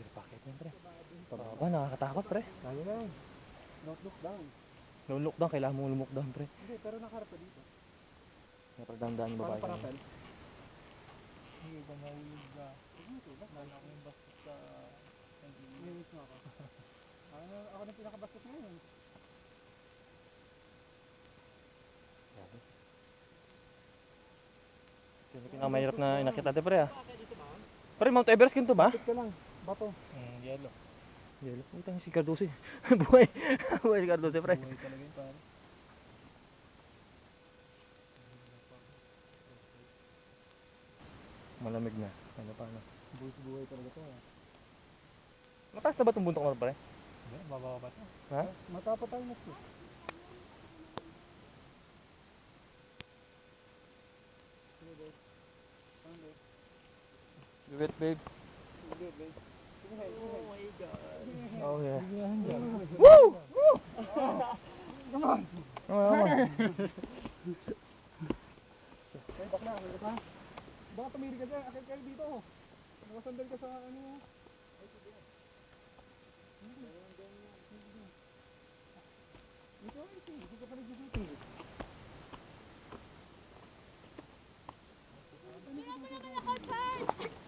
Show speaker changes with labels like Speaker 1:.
Speaker 1: Hirap pakit yan, pre. Pababa, nakakatakot, pre.
Speaker 2: Kaya na yun. Don't look down.
Speaker 1: No look down, kailangan mo lumok down, pre.
Speaker 2: Hindi, pero nakaharap ka dito.
Speaker 1: Napagdandaan yung babae.
Speaker 2: Parang parapel.
Speaker 3: Hindi ka mahulog ka.
Speaker 2: Dito, ba?
Speaker 3: Lalo ko yung bastos sa...
Speaker 2: Nilinis mo ako. Ako na pinakabastos ngayon.
Speaker 1: Yung pinakamahirap na inakit natin, pre, ah. Pre, Mount Everest kinto ba?
Speaker 2: Kapit ka lang. Bato.
Speaker 3: Yellow.
Speaker 1: Yelo. Utang si Cardoso. Buhay. Buhay si Cardoso, pre.
Speaker 3: Buhay talaga yun, pare.
Speaker 1: Malamig na. Ano pa, ano?
Speaker 2: Buhay talaga to.
Speaker 1: Mataas na ba itong bundok mo, pre?
Speaker 3: Hindi, bababa ba ito?
Speaker 1: Ha?
Speaker 2: Matapa tayo na ito.
Speaker 1: Do it, babe.
Speaker 2: Oh my God.
Speaker 1: Oh, yeah.
Speaker 2: Woo! Woo! Come on!
Speaker 1: Come on.
Speaker 2: Ay, bakla. Ha? Baka tumiri ka dyan. Akit kayo dito. Nakasandal ka sa ano. Ay, sige. Ito ay ito. Hindi ka pa nagsusuti.
Speaker 4: Hindi naman ako, Charles!